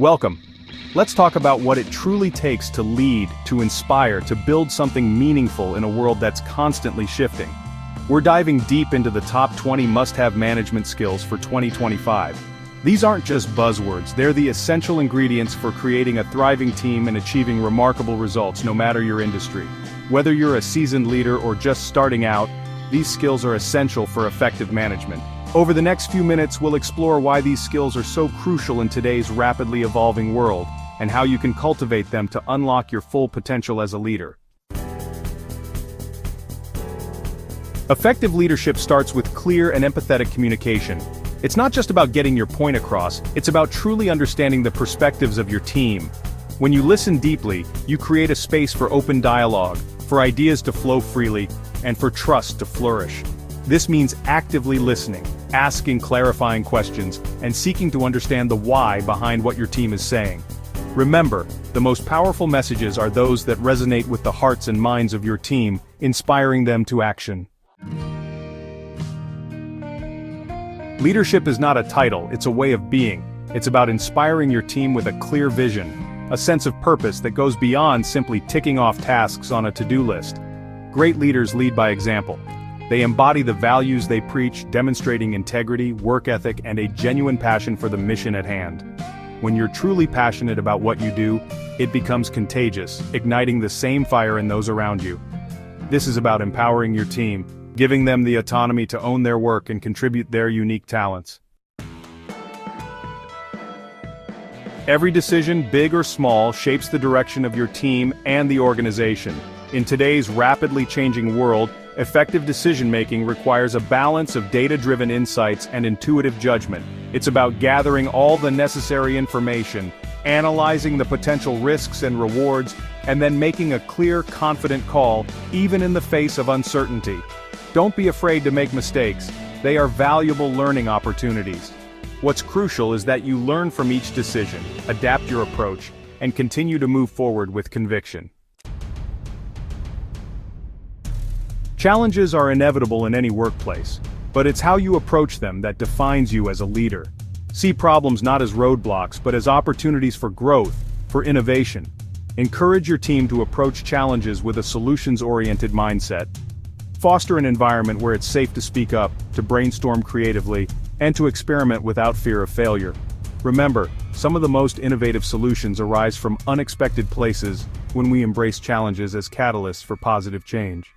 Welcome. Let's talk about what it truly takes to lead, to inspire, to build something meaningful in a world that's constantly shifting. We're diving deep into the top 20 must-have management skills for 2025. These aren't just buzzwords, they're the essential ingredients for creating a thriving team and achieving remarkable results no matter your industry. Whether you're a seasoned leader or just starting out, these skills are essential for effective management. Over the next few minutes, we'll explore why these skills are so crucial in today's rapidly evolving world, and how you can cultivate them to unlock your full potential as a leader. Effective leadership starts with clear and empathetic communication. It's not just about getting your point across, it's about truly understanding the perspectives of your team. When you listen deeply, you create a space for open dialogue, for ideas to flow freely, and for trust to flourish. This means actively listening, asking clarifying questions, and seeking to understand the why behind what your team is saying. Remember, the most powerful messages are those that resonate with the hearts and minds of your team, inspiring them to action. Leadership is not a title, it's a way of being. It's about inspiring your team with a clear vision, a sense of purpose that goes beyond simply ticking off tasks on a to-do list. Great leaders lead by example. They embody the values they preach, demonstrating integrity, work ethic, and a genuine passion for the mission at hand. When you're truly passionate about what you do, it becomes contagious, igniting the same fire in those around you. This is about empowering your team, giving them the autonomy to own their work and contribute their unique talents. Every decision, big or small, shapes the direction of your team and the organization. In today's rapidly changing world, effective decision-making requires a balance of data-driven insights and intuitive judgment. It's about gathering all the necessary information, analyzing the potential risks and rewards, and then making a clear, confident call, even in the face of uncertainty. Don't be afraid to make mistakes. They are valuable learning opportunities. What's crucial is that you learn from each decision, adapt your approach, and continue to move forward with conviction. Challenges are inevitable in any workplace, but it's how you approach them that defines you as a leader. See problems not as roadblocks but as opportunities for growth, for innovation. Encourage your team to approach challenges with a solutions-oriented mindset. Foster an environment where it's safe to speak up, to brainstorm creatively, and to experiment without fear of failure. Remember, some of the most innovative solutions arise from unexpected places when we embrace challenges as catalysts for positive change.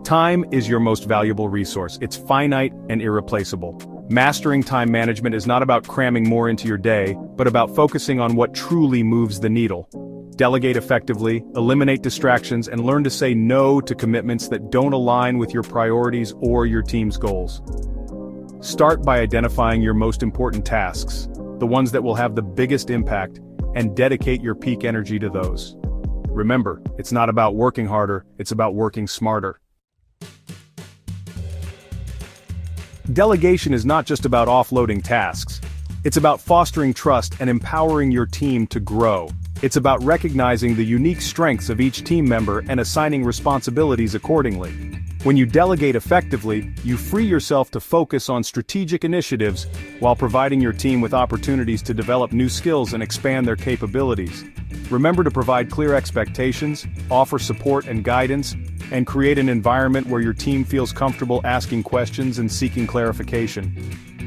Time is your most valuable resource. It's finite and irreplaceable. Mastering time management is not about cramming more into your day, but about focusing on what truly moves the needle. Delegate effectively, eliminate distractions, and learn to say no to commitments that don't align with your priorities or your team's goals. Start by identifying your most important tasks, the ones that will have the biggest impact, and dedicate your peak energy to those. Remember, it's not about working harder, it's about working smarter. Delegation is not just about offloading tasks. It's about fostering trust and empowering your team to grow. It's about recognizing the unique strengths of each team member and assigning responsibilities accordingly. When you delegate effectively, you free yourself to focus on strategic initiatives while providing your team with opportunities to develop new skills and expand their capabilities. Remember to provide clear expectations, offer support and guidance, and create an environment where your team feels comfortable asking questions and seeking clarification.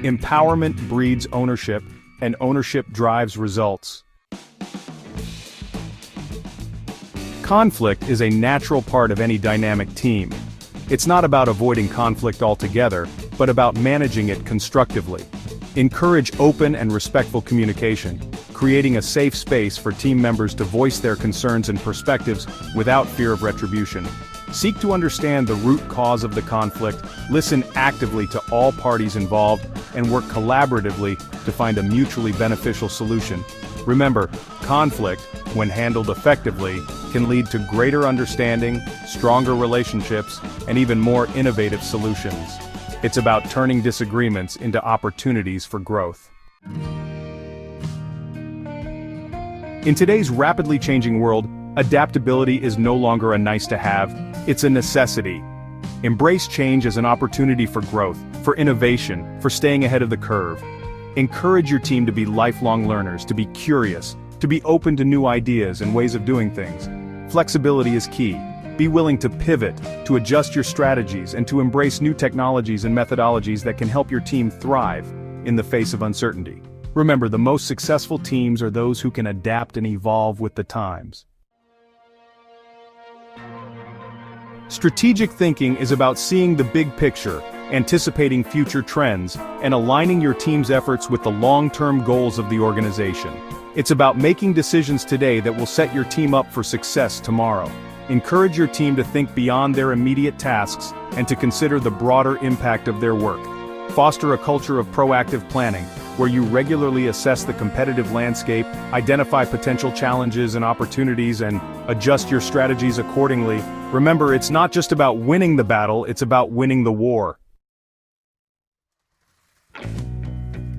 Empowerment breeds ownership, and ownership drives results. Conflict is a natural part of any dynamic team. It's not about avoiding conflict altogether, but about managing it constructively. Encourage open and respectful communication, creating a safe space for team members to voice their concerns and perspectives without fear of retribution. Seek to understand the root cause of the conflict, listen actively to all parties involved, and work collaboratively to find a mutually beneficial solution. Remember, conflict, when handled effectively, can lead to greater understanding, stronger relationships, and even more innovative solutions. It's about turning disagreements into opportunities for growth. In today's rapidly changing world, adaptability is no longer a nice-to-have, it's a necessity. Embrace change as an opportunity for growth, for innovation, for staying ahead of the curve. Encourage your team to be lifelong learners, to be curious, to be open to new ideas and ways of doing things. Flexibility is key. Be willing to pivot, to adjust your strategies, and to embrace new technologies and methodologies that can help your team thrive in the face of uncertainty. Remember, the most successful teams are those who can adapt and evolve with the times. Strategic thinking is about seeing the big picture, anticipating future trends, and aligning your team's efforts with the long-term goals of the organization. It's about making decisions today that will set your team up for success tomorrow. Encourage your team to think beyond their immediate tasks and to consider the broader impact of their work. Foster a culture of proactive planning, where you regularly assess the competitive landscape, identify potential challenges and opportunities, and adjust your strategies accordingly. Remember, it's not just about winning the battle, it's about winning the war.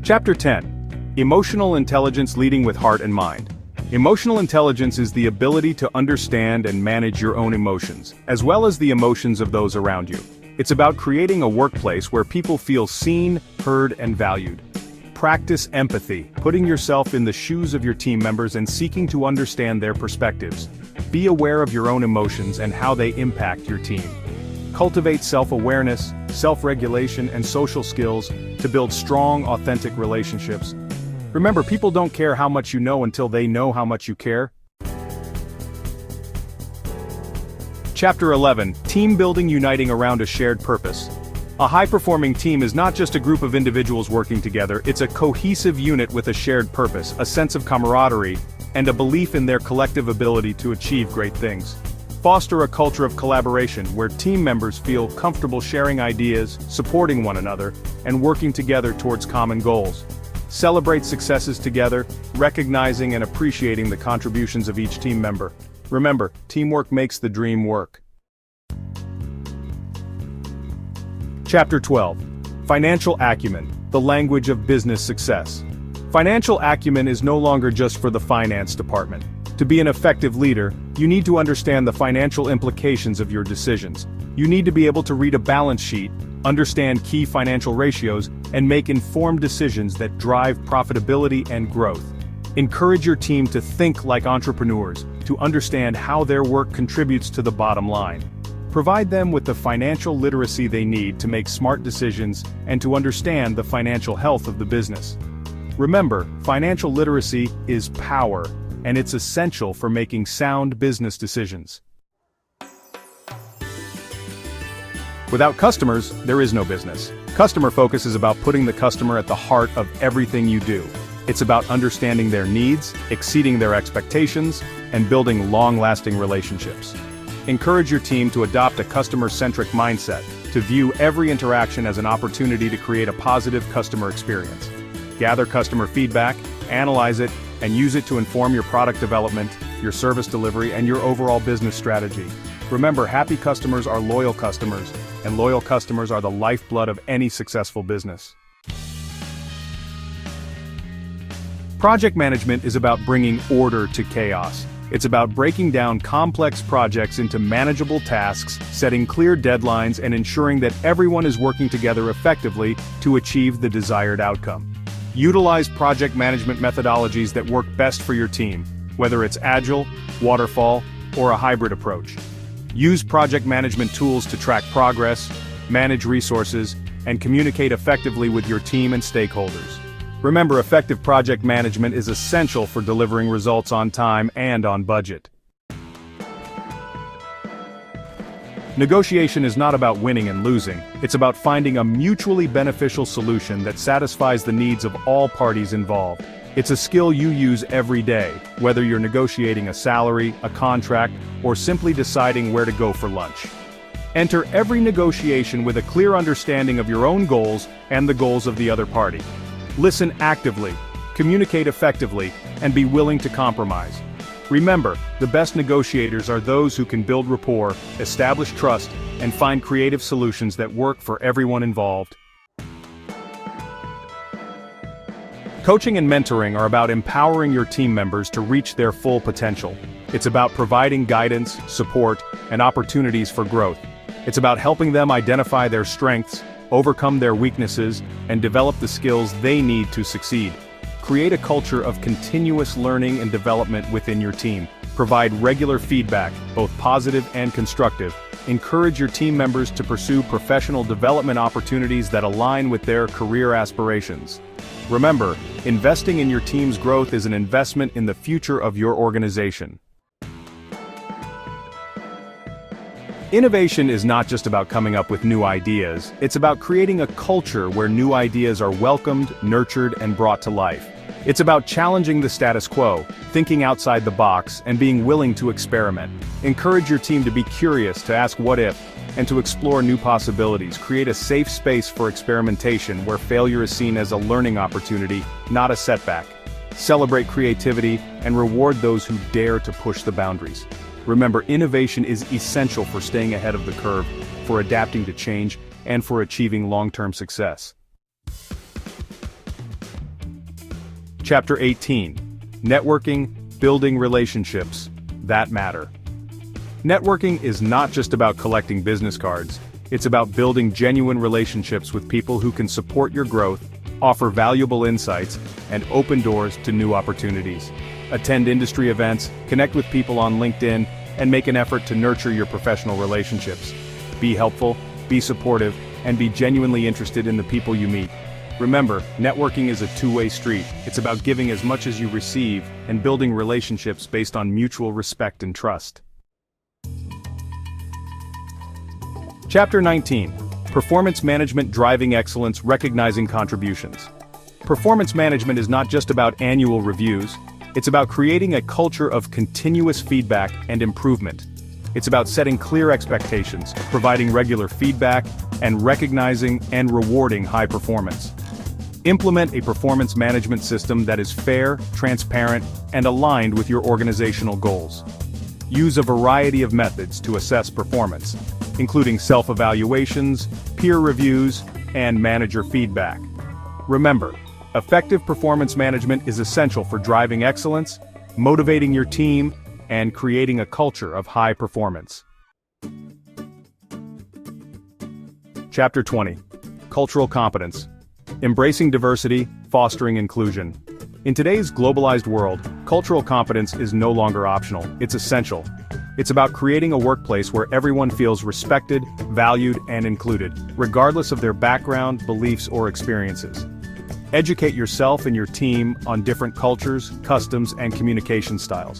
Chapter 10. Emotional Intelligence Leading with Heart and Mind. Emotional intelligence is the ability to understand and manage your own emotions, as well as the emotions of those around you. It's about creating a workplace where people feel seen, heard, and valued. Practice empathy, putting yourself in the shoes of your team members and seeking to understand their perspectives. Be aware of your own emotions and how they impact your team. Cultivate self-awareness, self-regulation, and social skills to build strong, authentic relationships. Remember, people don't care how much you know until they know how much you care. Chapter 11. Team Building Uniting Around a Shared Purpose. A high-performing team is not just a group of individuals working together, it's a cohesive unit with a shared purpose, a sense of camaraderie, and a belief in their collective ability to achieve great things. Foster a culture of collaboration where team members feel comfortable sharing ideas, supporting one another, and working together towards common goals. Celebrate successes together, recognizing and appreciating the contributions of each team member. Remember, teamwork makes the dream work. Chapter 12. Financial Acumen, the Language of Business Success. Financial acumen is no longer just for the finance department. To be an effective leader, you need to understand the financial implications of your decisions. You need to be able to read a balance sheet, understand key financial ratios, and make informed decisions that drive profitability and growth. Encourage your team to think like entrepreneurs, to understand how their work contributes to the bottom line. Provide them with the financial literacy they need to make smart decisions and to understand the financial health of the business. Remember, financial literacy is power, and it's essential for making sound business decisions. Without customers, there is no business. Customer focus is about putting the customer at the heart of everything you do. It's about understanding their needs, exceeding their expectations, and building long-lasting relationships. Encourage your team to adopt a customer-centric mindset, to view every interaction as an opportunity to create a positive customer experience. Gather customer feedback, analyze it, and use it to inform your product development, your service delivery, and your overall business strategy. Remember, happy customers are loyal customers, and loyal customers are the lifeblood of any successful business. Project management is about bringing order to chaos. It's about breaking down complex projects into manageable tasks, setting clear deadlines, and ensuring that everyone is working together effectively to achieve the desired outcome. Utilize project management methodologies that work best for your team, whether it's agile, waterfall, or a hybrid approach. Use project management tools to track progress, manage resources, and communicate effectively with your team and stakeholders. Remember, effective project management is essential for delivering results on time and on budget. Negotiation is not about winning and losing, it's about finding a mutually beneficial solution that satisfies the needs of all parties involved. It's a skill you use every day, whether you're negotiating a salary, a contract, or simply deciding where to go for lunch. Enter every negotiation with a clear understanding of your own goals and the goals of the other party. Listen actively, communicate effectively, and be willing to compromise. Remember, the best negotiators are those who can build rapport, establish trust, and find creative solutions that work for everyone involved. Coaching and mentoring are about empowering your team members to reach their full potential. It's about providing guidance, support, and opportunities for growth. It's about helping them identify their strengths, overcome their weaknesses, and develop the skills they need to succeed. Create a culture of continuous learning and development within your team. Provide regular feedback, both positive and constructive. Encourage your team members to pursue professional development opportunities that align with their career aspirations. Remember, investing in your team's growth is an investment in the future of your organization. Innovation is not just about coming up with new ideas, it's about creating a culture where new ideas are welcomed, nurtured, and brought to life. It's about challenging the status quo, thinking outside the box, and being willing to experiment. Encourage your team to be curious, to ask what if, and to explore new possibilities. Create a safe space for experimentation where failure is seen as a learning opportunity, not a setback. Celebrate creativity and reward those who dare to push the boundaries. Remember, innovation is essential for staying ahead of the curve, for adapting to change, and for achieving long-term success. Chapter 18. Networking, building relationships that matter. Networking is not just about collecting business cards, it's about building genuine relationships with people who can support your growth, offer valuable insights, and open doors to new opportunities. Attend industry events, connect with people on LinkedIn, and make an effort to nurture your professional relationships. Be helpful, be supportive, and be genuinely interested in the people you meet. Remember, networking is a two-way street. It's about giving as much as you receive and building relationships based on mutual respect and trust. Chapter 19. Performance Management Driving Excellence Recognizing Contributions. Performance management is not just about annual reviews, it's about creating a culture of continuous feedback and improvement. It's about setting clear expectations, providing regular feedback, and recognizing and rewarding high performance. Implement a performance management system that is fair, transparent, and aligned with your organizational goals. Use a variety of methods to assess performance, including self-evaluations, peer reviews, and manager feedback. Remember, effective performance management is essential for driving excellence, motivating your team, and creating a culture of high performance. Chapter 20. Cultural Competence. Embracing diversity, fostering inclusion. In today's globalized world, cultural competence is no longer optional, it's essential. It's about creating a workplace where everyone feels respected, valued, and included, regardless of their background, beliefs, or experiences. Educate yourself and your team on different cultures, customs, and communication styles.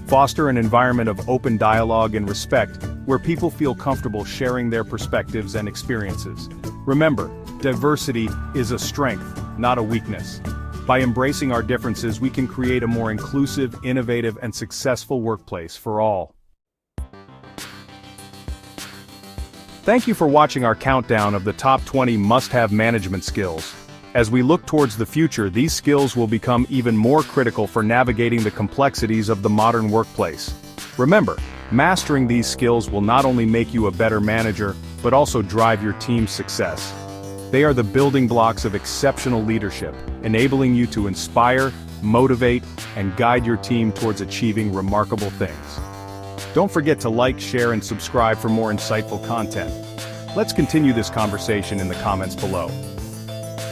Foster an environment of open dialogue and respect, where people feel comfortable sharing their perspectives and experiences. Remember, diversity is a strength, not a weakness. By embracing our differences, we can create a more inclusive, innovative, and successful workplace for all. Thank you for watching our countdown of the top 20 must-have management skills. As we look towards the future, these skills will become even more critical for navigating the complexities of the modern workplace. Remember, mastering these skills will not only make you a better manager, but also drive your team's success. They are the building blocks of exceptional leadership, enabling you to inspire, motivate, and guide your team towards achieving remarkable things. Don't forget to like, share, and subscribe for more insightful content. Let's continue this conversation in the comments below.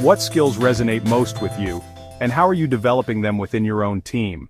What skills resonate most with you, and how are you developing them within your own team?